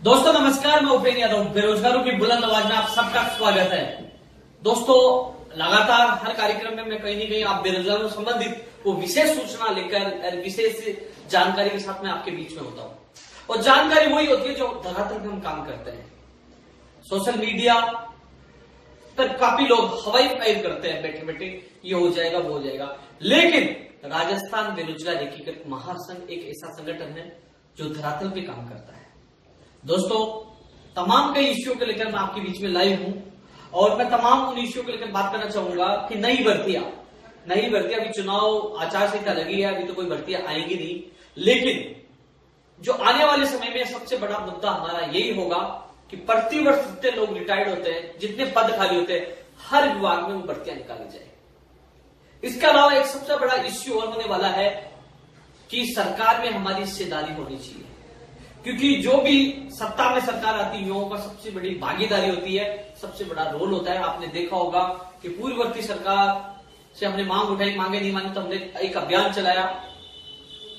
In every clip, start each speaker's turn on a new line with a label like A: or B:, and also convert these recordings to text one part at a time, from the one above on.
A: दोस्तों नमस्कार, मैं उपेंद्र यादव। बेरोजगारों की बुलंद आवाज में आप सबका स्वागत है। दोस्तों लगातार हर कार्यक्रम में मैं कहीं न कहीं आप बेरोजगारों से संबंधित वो विशेष सूचना लेकर विशेष जानकारी के साथ मैं आपके बीच में होता हूँ। और जानकारी वही होती है जो धरातल पे हम काम करते हैं। सोशल मीडिया पर काफी लोग हवाई फायर करते हैं बैठे बैठे, ये हो जाएगा वो हो जाएगा, लेकिन राजस्थान बेरोजगार एकीकृत महासंघ एक ऐसा संगठन है जो धरातल पे काम करता है। दोस्तों तमाम कई इश्यूओं को लेकर मैं आपके बीच में लाइव हूं और मैं तमाम उन इश्यूओं को लेकर बात करना चाहूंगा कि नई भर्तियां अभी चुनाव आचार संहिता लगी है, अभी तो कोई भर्तियां आएंगी नहीं, लेकिन जो आने वाले समय में सबसे बड़ा मुद्दा हमारा यही होगा कि प्रतिवर्ष जितने लोग रिटायर्ड होते हैं, जितने पद खाली होते हैं, हर विभाग में वो भर्तियां निकाली जाए। इसके अलावा एक सबसे बड़ा इश्यू और होने वाला है कि सरकार में हमारी हिस्सेदारी होनी चाहिए, क्योंकि जो भी सत्ता में सरकार आती है युवाओं का सबसे बड़ी भागीदारी होती है, सबसे बड़ा रोल होता है। आपने देखा होगा कि पूर्ववर्ती सरकार से हमने मांग उठाई, मांगे नहीं मानी तो हमने एक अभियान चलाया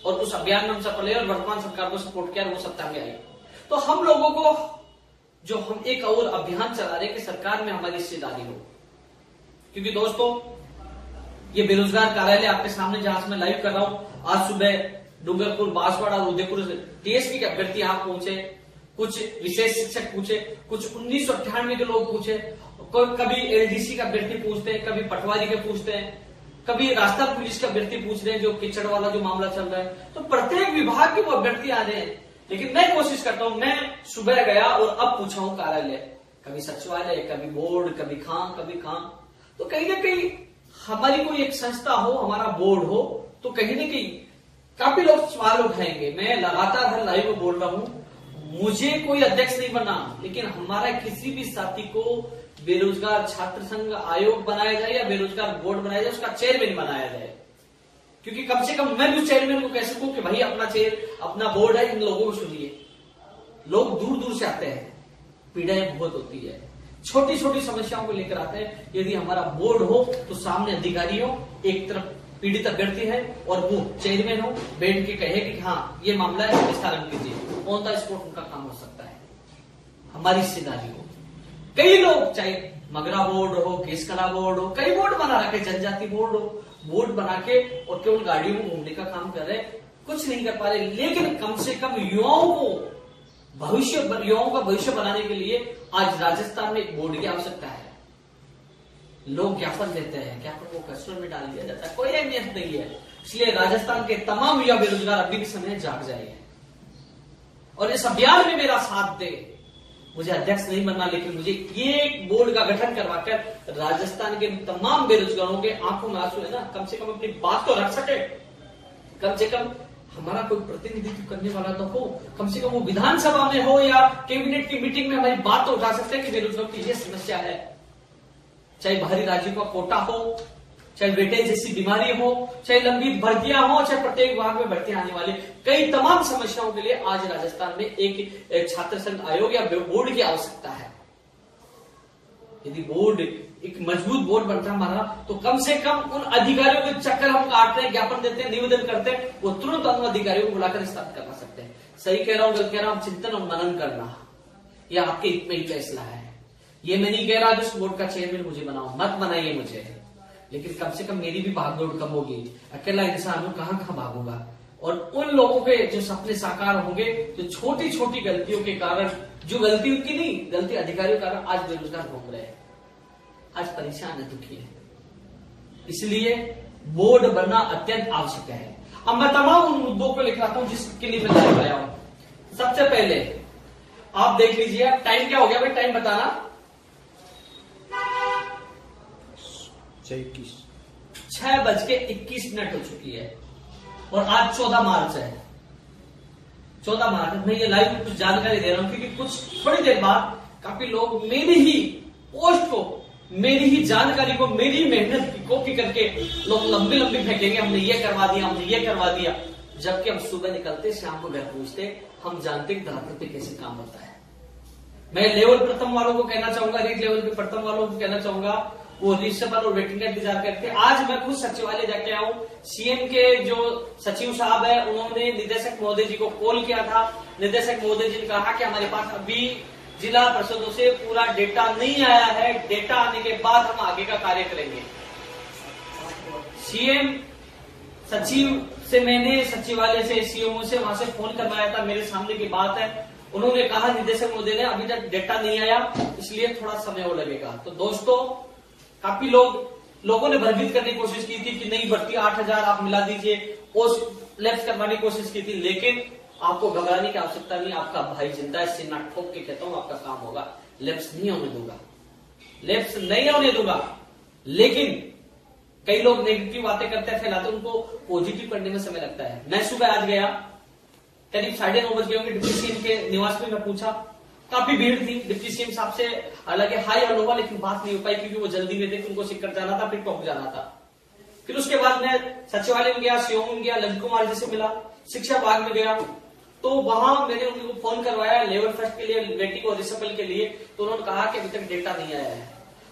A: और उस अभियान में हम सफल हुए और वर्तमान सरकार को सपोर्ट किया और वो सत्ता में आई। तो हम लोगों को जो हम एक और अभियान चला रहे हैं कि सरकार में हमारी हिस्सेदारी हो, क्योंकि दोस्तों ये बेरोजगार कार्यालय आपके सामने जहां से मैं लाइव कर रहा हूं, आज सुबह डूंगरपुर, बांसवाड़ा और उदयपुर टीएसपी के अभ्यर्थी यहां पहुंचे, कुछ विशेष शिक्षक पूछे, कुछ 1998 के लोग पूछे, कभी एलडीसी का अभ्यर्थी पूछते हैं, कभी पटवारी के पूछते हैं, कभी राजस्थान पुलिस का अभ्यर्थी पूछ रहे हैं, जो किचड़ वाला जो मामला चल रहा है। तो प्रत्येक विभाग के वो अभ्यर्थी आ रहे हैं, लेकिन मैं कोशिश करता हूं, मैं सुबह गया और अब पूछा हूं कार्यालय, कभी सचिवालय, कभी बोर्ड, कभी खां, तो कहीं ना कहीं हमारी कोई एक संस्था हो, हमारा बोर्ड हो, तो कहीं ना कहीं काफी लोग सवाल उठाएंगे। मैं लगातार हर लाइव में बोल रहा हूं, मुझे कोई अध्यक्ष नहीं बना, लेकिन हमारा किसी भी साथी को बेरोजगार छात्र संघ आयोग बनाया जाए या बेरोजगार बोर्ड बनाया जाए, उसका चेयरमैन बनाया जाए, क्योंकि कम से कम मैं भी चेयरमैन को कह सकूं कि भाई अपना बोर्ड है, इन लोगों को सुनिए। लोग दूर दूर से आते हैं, पीड़ाएं बहुत होती है, छोटी छोटी समस्याओं को लेकर आते हैं। यदि हमारा बोर्ड हो तो सामने अधिकारी हो, एक तरफ पीड़ित अभ्यर्थी है और वो चेयरमैन हो, बैठ के कहे कि हाँ ये मामला है, निस्तारण कीजिए, ऑन द स्पॉट उनका काम हो सकता है। हमारी हिस्सेदारी हो। कई लोग, चाहे मगरा बोर्ड हो, केसकला बोर्ड हो, कई बोर्ड बना रखे, जनजाति बोर्ड हो, बोर्ड बना के और केवल गाड़ियों में घूमने का काम कर रहे, कुछ नहीं कर पा रहे, लेकिन कम से कम युवाओं का भविष्य बनाने के लिए आज राजस्थान में एक बोर्ड की आवश्यकता है। लोग ज्ञापन देते हैं, ज्ञापन को कस्टोर में डाल दिया जाता है, कोई अहमियत नहीं है। इसलिए राजस्थान के तमाम युवा बेरोजगार अभी के समय जाग जाए और इस अभियान में मेरा साथ दे। मुझे अध्यक्ष नहीं बनना, लेकिन मुझे ये बोर्ड का गठन करवाकर राजस्थान के तमाम बेरोजगारों के आंखों में आंसू है ना, कम से कम अपनी बात तो रख सके, कम से कम हमारा कोई प्रतिनिधित्व करने वाला तो हो, कम से कम वो विधानसभा में हो या कैबिनेट की मीटिंग में हमारी बात तो उठा सकते हैं कि बेरोजगारों की ये समस्या है। चाहे बाहरी राज्यों का कोटा हो, चाहे वेटेज जैसी बीमारी हो, चाहे लंबी भर्तियां हो, चाहे प्रत्येक विभाग में भर्तियां आने वाली कई तमाम समस्याओं के लिए आज राजस्थान में एक छात्र संघ आयोग या बोर्ड की आवश्यकता है। यदि बोर्ड एक मजबूत बोर्ड बनता हमारा, तो कम से कम उन अधिकारियों के चक्कर हम काटते हैं, ज्ञापन देते हैं, निवेदन करते हैं, वो तुरंत उन अधिकारियों को बुलाकर स्थापित करवा सकते हैं। सही कह रहा हूं, गलत कह रहा हूं, चिंतन और मनन करना यह आपके हित में ही फैसला है। ये मैं नहीं कह रहा कि उस बोर्ड का चेयरमैन मुझे बनाओ, मत बनाइए मुझे, लेकिन कम से कम मेरी भी भागदौड़ कम होगी। अकेला इंसान हूं, कहां भागूंगा। और उन लोगों के जो सपने साकार होंगे, जो छोटी छोटी गलतियों के कारण, जो गलती उनकी नहीं, गलती अधिकारियों के कारण आज बेरोजगार घूम रहे हैं, आज परेशान है, दुखी है। इसलिए बोर्ड बनना अत्यंत आवश्यक है। अब मैं तमाम उन मुद्दों को लिखवाता हूं जिसके लिए मैं लाइव आया हूं। सबसे पहले आप देख लीजिए, टाइम क्या हो गया भाई, टाइम बताना। 6:21 हो चुकी है और आज 14 मार्च है। 14 मार्च मैं ये लाइव कुछ जानकारी दे रहा हूं, क्योंकि कुछ थोड़ी देर बाद काफी लोग मेरी ही पोस्ट को, मेरी ही जानकारी को, मेरी मेहनत की कॉपी करके लोग लंबी फेंकेंगे, हमने ये करवा दिया, हमने ये करवा दिया, जबकि हम सुबह निकलते, शाम को घर पहुंचते, हम जानते धरातल पे कैसे काम होता है। मैं लेवल प्रथम वालों को कहना चाहूंगा, रीड लेवल पे प्रथम वालों को कहना चाहूंगा, वो रिसेबल और वेटिंग का इंतजार करते हैं। आज मैं खुद सचिवालय जाके आया हूँ। सीएम के जो सचिव साहब है उन्होंने निदेशक महोदय जी को कॉल किया था। निदेशक महोदय जी ने कहा कि हमारे पास अभी जिला परिषदों से पूरा डेटा नहीं आया है, डेटा आने के बाद हम आगे का कार्य करेंगे। सीएम सचिव से मैंने सचिवालय से सीएमओ से वहां से फोन करवाया था, मेरे सामने की बात है। उन्होंने कहा निदेशक महोदय ने अभी तक डेटा नहीं आया, इसलिए थोड़ा समय और लगेगा। तो दोस्तों काफी लोगों ने भयभीत करने की कोशिश की थी कि नहीं भर्ती 8,000 आप मिला दीजिए, पोस्ट लैप्स करवाने की कोशिश की थी, लेकिन आपको घबराने की आवश्यकता नहीं। आपका भाई जिंदा है, सीना ठोक के कहता हूं आपका काम होगा। लैप्स नहीं होने दूंगा, लैप्स नहीं होने दूंगा। लेकिन कई लोग नेगेटिव बातें करते हैं, फैलाते, उनको पॉजिटिव करने में समय लगता है। मैं सुबह आज गया, करीब 9:30 बज गए होंगे, डिप्टी सीएम के निवास में मैं पूछा, काफी भीड़ थी। डिप्टी सीएम साहब से हालांकि हाई और हुआ, लेकिन बात नहीं हो पाई क्योंकि वो जल्दी में थे, उनको सिक्कर जाना था, फिर टॉप जाना था। फिर उसके बाद मैं सचिवालय में गया, सीओ में गया, ललित कुमार जी से मिला, शिक्षा विभाग में गया, तो वहां मैंने उनको फोन करवाया लेवल फर्स्ट के लिए, वेटिंग और रिसेबल के लिए। तो उन्होंने कहा कि अभी तक डेटा नहीं आया है।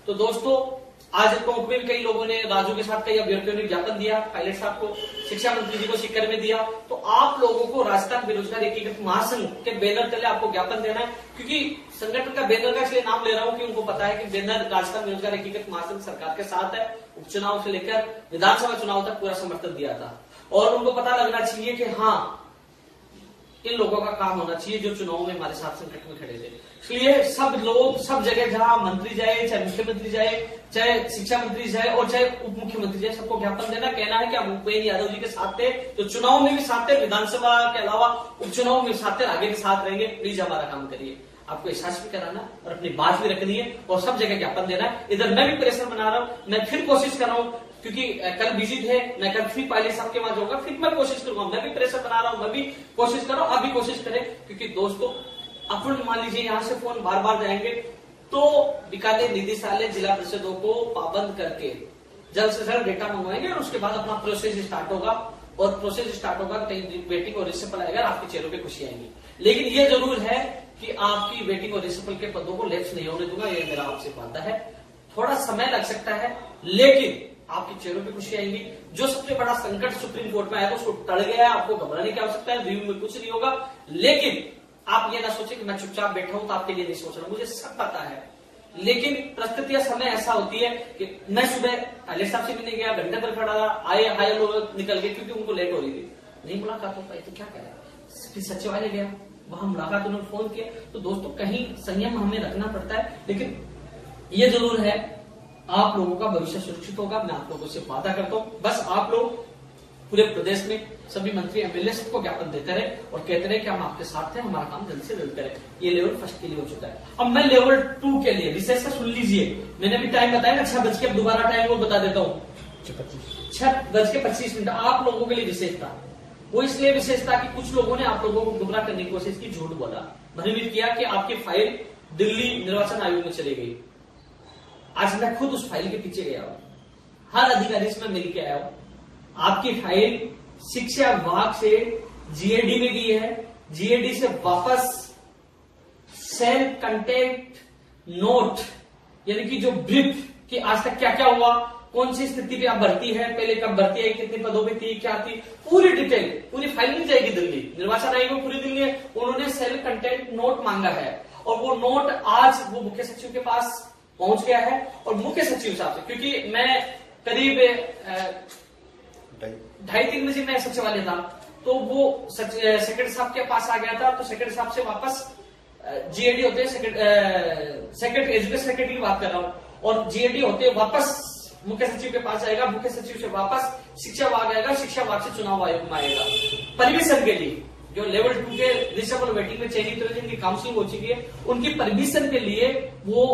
A: तो दोस्तों आज टोंक में कई लोगों ने राजू के साथ कई अभ्यर्थियों ने ज्ञापन दिया, पायलट साहब को, शिक्षा मंत्री जी को सीकर में दिया। तो आप लोगों को राजस्थान बेरोजगार एकीकृत महासंघ के बैनर तले आपको ज्ञापन देना है, क्योंकि संगठन का बैनर का इसलिए नाम ले रहा हूं कि उनको पता है कि बैनर राजस्थान बेरोजगार एकीकृत महासंघ सरकार के साथ है। उपचुनाव से लेकर विधानसभा चुनाव तक पूरा समर्थन दिया था, और उनको पता लगना चाहिए कि हाँ इन लोगों का काम होना चाहिए जो चुनाव में हमारे साथ संकट में खड़े थे। इसलिए सब लोग, सब जगह, जहां मंत्री जाए, चाहे मुख्यमंत्री जाए, चाहे शिक्षा मंत्री जाए और चाहे उप मुख्यमंत्री जाए, सबको ज्ञापन देना, कहना है कि हम भूपेन्द्र यादव जी के साथ थे, तो चुनाव में भी साथ थे, विधानसभा के अलावा उपचुनाव में साथ थे, आगे भी साथ रहेंगे। प्लीज हमारा काम करिए। आपको एहसास भी कराना और अपनी बात भी रखनी है और सब जगह ज्ञापन देना है। इधर मैं भी प्रेशर बना रहा हूं, मैं फिर कोशिश कर रहा हूं, क्योंकि कल बिजी थे, मैं कल फिर पायलट साहब के वहां जाऊंगा, फिर मैं कोशिश करूंगा। मैं भी प्रेशर बना रहा हूं, मैं भी कोशिश कर रहा हूं, आप भी कोशिश करें, क्योंकि दोस्तों अपन मान लीजिए यहां से फोन बार बार जाएंगे तो बीकानेर निदेशालय जिला परिषदों को पाबंद करके जल्द से जल्द डेटा मंगवाएंगे और उसके बाद अपना प्रोसेस स्टार्ट होगा। और प्रोसेस स्टार्ट होगा, वेटिंग और रिसेबल आएगा, आपके चेहरों पे खुशी आएंगी। लेकिन ये जरूर है कि आपकी वेटिंग और रिसेबल के पदों को लैप्स नहीं होने दूंगा, ये मेरा आपसे वादा है। थोड़ा समय लग सकता है, लेकिन आपके चेहरों पे खुशी आएंगी। जो सबसे बड़ा संकट सुप्रीम कोर्ट में आया था उसको टल गया है, आपको घबराने की आवश्यकता है, रिव्यू में कुछ नहीं होगा। लेकिन आप ये ना सोचे कि मैं चुपचाप बैठा हूं तो आपके लिए नहीं सोच रहा, मुझे सब पता है। लेकिन परिस्थितियां समय ऐसा होती है कि मैं सुबह पायलट साहब से भी नहीं गया, घंटे पर खड़ा रहा, आए हाई लोग निकल गए क्योंकि उनको लेट हो रही थी, नहीं मुलाकात हो पाई, तो क्या करें। फिर सचिवालय गया, वहां मुलाकात, उन्होंने फोन किया। तो दोस्तों कहीं संयम हमें रखना पड़ता है, लेकिन ये जरूर है आप लोगों का भविष्य सुरक्षित होगा। मैं आप लोगों से वादा करता हूं, बस आप लोग पूरे प्रदेश में सभी मंत्री एमएलए सबको ज्ञापन देते रहे और कहते रहे कि हम आपके साथ हैं, हमारा काम जल्द से जल्द करें। ये लेवल फर्स्ट के लिए हो चुका है। अब मैं लेवल 2 के लिए विशेष का सुन लीजिए, मैंने भी टाइम बताया ना 6 बज के, अब दोबारा टाइम वो बता देता हूँ, 6:25। आप लोगों के लिए विशेष था, वो इसलिए विशेष था कि कुछ लोगों ने आप लोगों को गुमराह करने की कोशिश की, झूठ बोला, भ्रमित किया कि आपकी फाइल दिल्ली निर्वाचन आयोग में चली गई। आज मैं खुद उस फाइल के पीछे गया हूं, हर अधिकारी से मैं मिल के आया हूं। आपकी फाइल शिक्षा विभाग से जीएडी में गई है, जीएडी से वापस सेल्फ कंटेंट नोट यानी कि जो ब्रीफ कि आज तक क्या क्या हुआ, कौन सी स्थिति पे आप भर्ती है, पहले कब भर्ती आई, कितने पदों पे थी, क्या थी, पूरी डिटेल, पूरी फाइल मिल जाएगी दिल्ली निर्वाचन आयोग में। पूरी दिल्ली उन्होंने सेल्फ कंटेंट नोट मांगा है और वो नोट आज वो मुख्य सचिव के पास पहुंच गया है। और मुख्य सचिव साहब से, क्योंकि मैं करीब 2:30-3 बजे मैं सचिवालय था, तो वो सेक्रेटरी साहब के पास आ गया था, तो सेक्रेटरी साहब से वापस जीएडी होते सेक्रेटरी एजुकेशन सेक्रेटरी की बात कर रहा हूं, और जीएडी होते वापस मुख्य सचिव के पास आएगा, मुख्य सचिव से वापस शिक्षा विभाग आएगा, शिक्षा विभाग से चुनाव आयोग में आएगा परमिशन के लिए। जो लेवल 2 के रिसेबल वेटिंग में चयनित हुए जिनकी काउंसलिंग हो चुकी है, उनकी परमिशन के लिए वो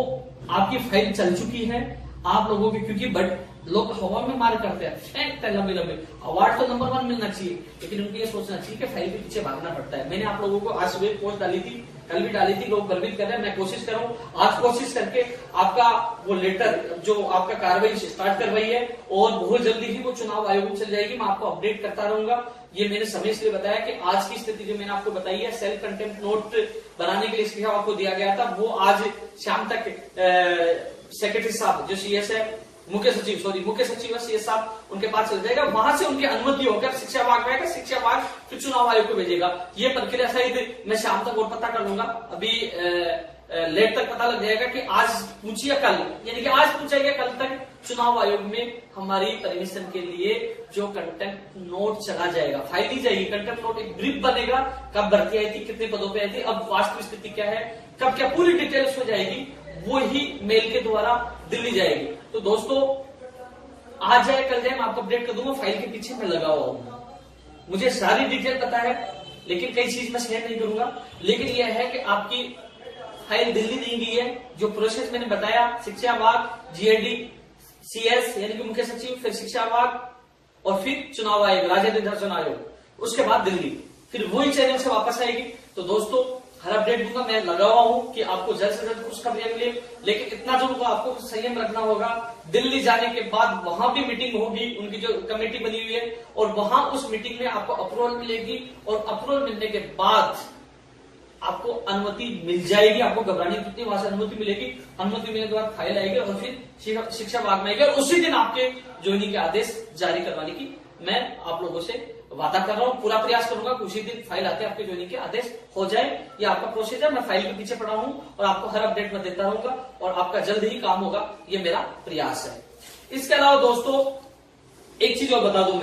A: आपकी फाइल चल चुकी है। आप लोगों की, क्योंकि बट लोग हवा में मार करते हैं, लंबे लंबे अवार्ड तो नंबर 1 मिलना चाहिए, लेकिन उनको ये सोचना चाहिए कि फाइल के पीछे भागना पड़ता है। मैंने आप लोगों को आज सुबह पोस्ट डाली थी, कल भी डाली थी, लोग भ्रमित कर रहे हैं, मैं कोशिश कर रहा हूं आज कोशिश करके आपका वो लेटर जो आपका कार्रवाई स्टार्ट करवाई है, और बहुत जल्दी ही वो चुनाव आयोग में चल जाएगी। मैं आपको अपडेट करता रहूंगा। ये मैंने समय इसलिए बताया कि आज की स्थिति जो मैंने आपको बताई है, सेल्फ कंटेंट नोट बनाने के लिए इसलिए आपको दिया गया था, वो आज शाम तक सेक्रेटरी साहब जो सीएस है मुख्य सचिव सीएस साहब उनके पास चल जाएगा, वहां से उनकी अनुमति होकर शिक्षा विभाग में आएगा, शिक्षा विभाग फिर चुनाव आयोग को भेजेगा। ये प्रक्रिया शायद मैं शाम तक और पता कर लूंगा, अभी लेट तक पता लग जाएगा कि आज पूछी या कल, यानी कि आज पूछा गया कल तक चुनाव आयोग में हमारी परमिशन के लिए जो कंटेंट नोट चला जाएगा, फाइल दी जाएगी। कंटेंट नोट एक ब्रीफ बनेगा, कब भर्ती आई थी, कितने पदों पे आई थी, अब वास्तविक स्थिति क्या है, कब क्या पूरी डिटेल उसमें जाएगी, वो ही मेल के द्वारा दिल्ली जाएगी। तो दोस्तों आज जाए कल जाए मैं आपको अपडेट कर दूंगा, फाइल के पीछे मैं लगा हुआ हूं, मुझे सारी डिटेल पता है, लेकिन कई चीज मैं शेयर नहीं करूंगा। लेकिन यह है कि आपकी फाइल दिल्ली दी गई है, जो प्रोसेस मैंने बताया, शिक्षा विभाग, जीएडी, सीएस यानी कि मुख्य सचिव, फिर शिक्षा विभाग और फिर चुनाव आयोग, राज्य निर्वाचन आयोग, उसके बाद दिल्ली, फिर वही चैनल से वापस आएगी। तो दोस्तों हर अपडेट दूंगा, मैं लगा हुआ हूं कि आपको जल्द से जल्द कुछ खबरें मिले, लेकिन इतना जरूर आपको संयम रखना होगा। दिल्ली जाने के बाद वहां भी मीटिंग होगी, उनकी जो कमेटी बनी हुई है, और वहां उस मीटिंग में आपको अप्रूवल मिलेगी, और अप्रूवल मिलने के बाद आपको अनुमति मिल जाएगी। आपको घबराने की वहां से अनुमति मिलेगी, अनुमति मिलने के बाद फाइल आएगी और फिर शिक्षा विभाग में आएगी, और उसी दिन आपके ज्वाइनिंग के आदेश जारी करवाने की मैं आप लोगों से वादा कर रहा हूं। पूरा प्रयास करूंगा कि उसी दिन फाइल आते आपके ज्वाइनिंग के आदेश हो जाए। ये आपका प्रोसीजर, मैं फाइल के पीछे पड़ा हूं और आपको हर अपडेट में देता रहूंगा, और आपका जल्द ही काम होगा, ये मेरा प्रयास है। इसके अलावा दोस्तों एक चीज और बता दूं,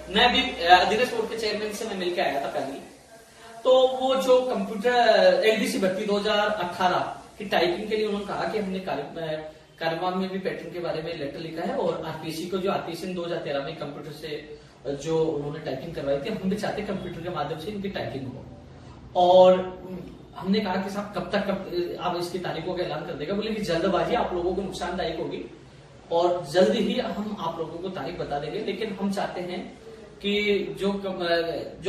A: मैं भी अधीनस्थ बोर्ड के चेयरमैन से मैं मिलकर आया था पहले, तो वो जो कंप्यूटर एलडीसी भर्ती 2018 की टाइपिंग के लिए उन्होंने कहा कि हमने कार्यक्रम में भी पैटर्न के बारे में लेटर लिखा है, और आरपीएससी को जो आरपीएससी 2013 में कंप्यूटर से जो उन्होंने टाइपिंग करवाई थी, हम भी चाहते कंप्यूटर के माध्यम से इनकी टाइपिंग हो। और हमने कहा कि साहब कब आप इसकी तारीखों का ऐलान कर देगा, बोले कि जल्दबाजी आप लोगों को नुकसानदायक होगी, और जल्द ही हम आप लोगों को तारीख बता देंगे। लेकिन हम चाहते हैं कि जो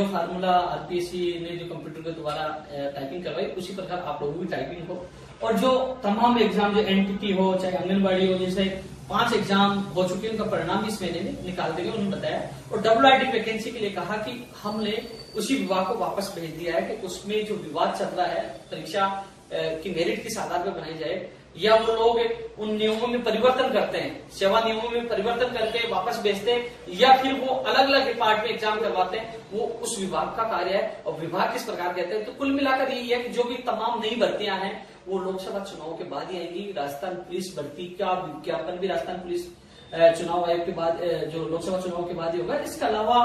A: फार्मूला आरपीएससी ने जो कंप्यूटर के द्वारा टाइपिंग करवाई, उसी प्रकार आप लोगों की टाइपिंग हो, और जो तमाम एग्जाम जो एनटीटी हो चाहे आंगनबाड़ी हो, जैसे 5 एग्जाम हो चुके हैं, उनका परिणाम इस महीने में निकाल देंगे, उन्होंने बताया। और WIT वैकेंसी के लिए कहा कि हमने उसी विभाग को वापस भेज दिया है कि उसमें जो विवाद चल रहा है, परीक्षा की मेरिट किस आधार पर बनाई जाए, या वो लोग उन नियमों में परिवर्तन करते हैं, सेवा नियमों में परिवर्तन करके वापस भेजते हैं, या फिर वो अलग अलग डिपार्ट में एग्जाम करवाते हैं, वो उस विभाग का कार्य है। और विभाग किस प्रकार कहते हैं, तो कुल मिलाकर यही है कि जो भी तमाम नई भर्तियां हैं वो लोकसभा चुनाव के बाद ही आएंगी। राजस्थान पुलिस भर्ती का विज्ञापन भी राजस्थान पुलिस चुनाव आयोग के बाद, जो लोकसभा चुनाव के बाद ही होगा। इसके अलावा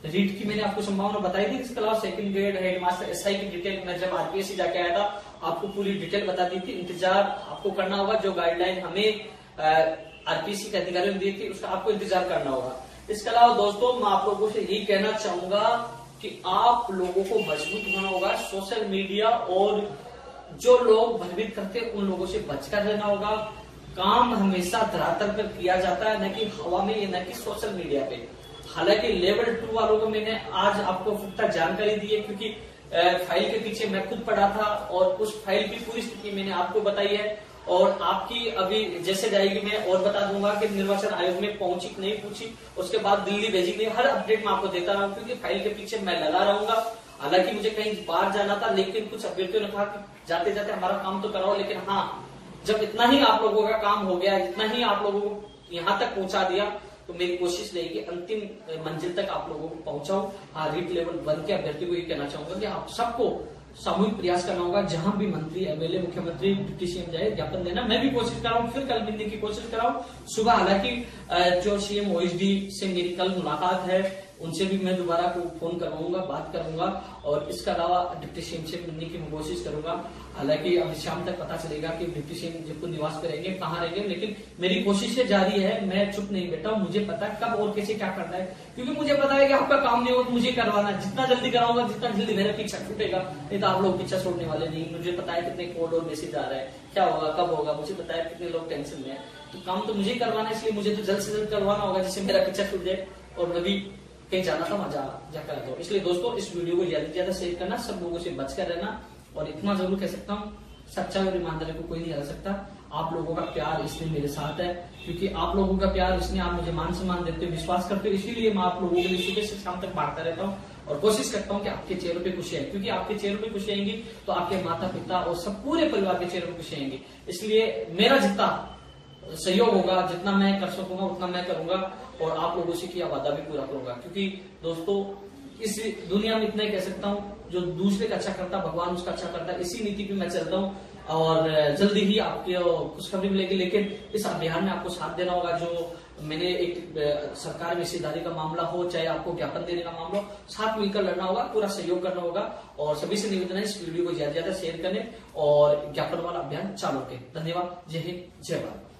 A: रीट की मैंने आपको संभावना बताई थी, इसके अलावा सेकंड ग्रेड हेडमास्टर एसआई की डिटेल मैं जब आरपीएससी जाके आया था आपको पूरी डिटेल बता दी थी। इंतजार आपको करना होगा, जो गाइडलाइन हमें आरपीएससी के अधिकारियों ने दी थी उसका आपको इंतजार करना होगा। इसके अलावा दोस्तों मैं आप लोगों से यही कहना चाहूंगा कि आप लोगों को मजबूत होना होगा, सोशल मीडिया और जो लोग भयभीत करते हैं उन लोगों से बचकर रहना होगा। काम हमेशा धरातल पर किया जाता है, न कि हवा में, न कि सोशल मीडिया पे। हालांकि लेवल 2 वालों को मैंने आज आपको पुख्ता जानकारी दी है, क्योंकि फाइल के पीछे मैं खुद पढ़ा था, और उस फाइल की पूरी स्थिति मैंने आपको बताई है। और आपकी अभी जैसे जाएगी मैं और बता दूंगा कि निर्वाचन आयोग में पहुंची कि नहीं पहुंची, उसके बाद दिल्ली भेजी गई, हर अपडेट मैं आपको देता रहा हूं, क्योंकि फाइल के पीछे मैं लगा रहूंगा। हालांकि मुझे कहीं बाहर जाना था, लेकिन कुछ अभ्यर्थियों ने कहा कि जाते जाते हमारा काम तो कराओ, लेकिन हाँ जब इतना ही आप लोगों का काम हो गया, इतना ही आप लोगों को यहाँ तक पहुंचा दिया, तो मेरी कोशिश रहेगी अंतिम मंजिल तक आप लोगों को पहुंचाऊं। हाँ, रीट लेवल 1 के अभ्यर्थी को ये कहना चाहूंगा कि आप सबको सामूहिक प्रयास करना होगा। जहां भी मंत्री, एमएलए, मुख्यमंत्री, डिप्टी सीएम जाए, ज्ञापन देना। मैं भी कोशिश कर रहा हूँ, फिर कल मिलने की कोशिश कर रहा हूँ सुबह। हालांकि जो सीएम ओएसडी से मेरी कल मुलाकात है, उनसे भी मैं दोबारा फोन करवाऊंगा, बात करूंगा, और इसके अलावा डिप्टी सीएम से मिलने की मैं कोशिश करूंगा। हालांकि अभी शाम तक पता चलेगा कि डिप्टी सीएम जयपुर निवास पे रहेंगे, कहाँ रहेंगे, लेकिन मेरी कोशिशें जारी है। मैं चुप नहीं बैठा हूं, मुझे पता है कब और कैसे क्या करना है, क्योंकि मुझे पता है कि आपका काम नहीं हो तो मुझे करवाना है। जितना जल्दी कराऊंगा, जितना जल्दी मेरा पीछा छूटेगा, नहीं तो आप लोग पीछा छोड़ने वाले नहीं। मुझे पता है कितने कोड और मैसेज आ रहा है, क्या होगा, कब होगा, मुझे पता है कितने लोग टेंशन में है। तो काम तो मुझे करवाना है, इसलिए मुझे तो जल्द से जल्द करवाना होगा, जिससे मेरा पीछा छूट जाए और मैं भी कहीं जाना था वहां जाकर आता हूँ। इसलिए दोस्तों इस वीडियो को ज्यादा से ज्यादा शेयर करना, सब लोगों से बचकर रहना, और इतना जरूर कह सकता हूँ सच्चाई और ईमानदारी को कोई नहीं हरा सकता। आप लोगों का प्यार इसलिए मेरे साथ है, क्योंकि आप लोगों का प्यार, इसलिए आप मुझे मान सम्मान देते हो, विश्वास करते हो, इसीलिए मैं आप लोगों के लिए सुबह से शाम तक बांटता रहता हूँ, और कोशिश करता हूँ कि आपके चेहरों पे खुशी आए, क्योंकि आपके चेहरों पे खुशी आएंगी तो आपके माता पिता और सब पूरे परिवार के चेहरों पे खुशी आएंगी। इसलिए मेरा जितना सहयोग होगा, जितना मैं कर सकूंगा उतना मैं करूंगा और आप लोगों से किया वादा भी पूरा करूंगा। क्योंकि दोस्तों इस दुनिया में इतना ही कह सकता हूँ, जो दूसरे का अच्छा करता भगवान उसका अच्छा करता है, इसी नीति पे मैं चलता हूँ और जल्दी ही आपकी खुशखबरी मिलेगी। लेकिन इस अभियान में आपको साथ देना होगा। जो मैंने एक सरकार में हिस्सेदारी का मामला हो, चाहे आपको ज्ञापन देने का मामला हो, साथ मिलकर लड़ना होगा, पूरा सहयोग करना होगा। और सभी से निवेदन है इस वीडियो को ज्यादा से ज्यादा शेयर करें और ज्ञापन वाला अभियान चालू रखें। धन्यवाद। जय हिंद, जय भारत।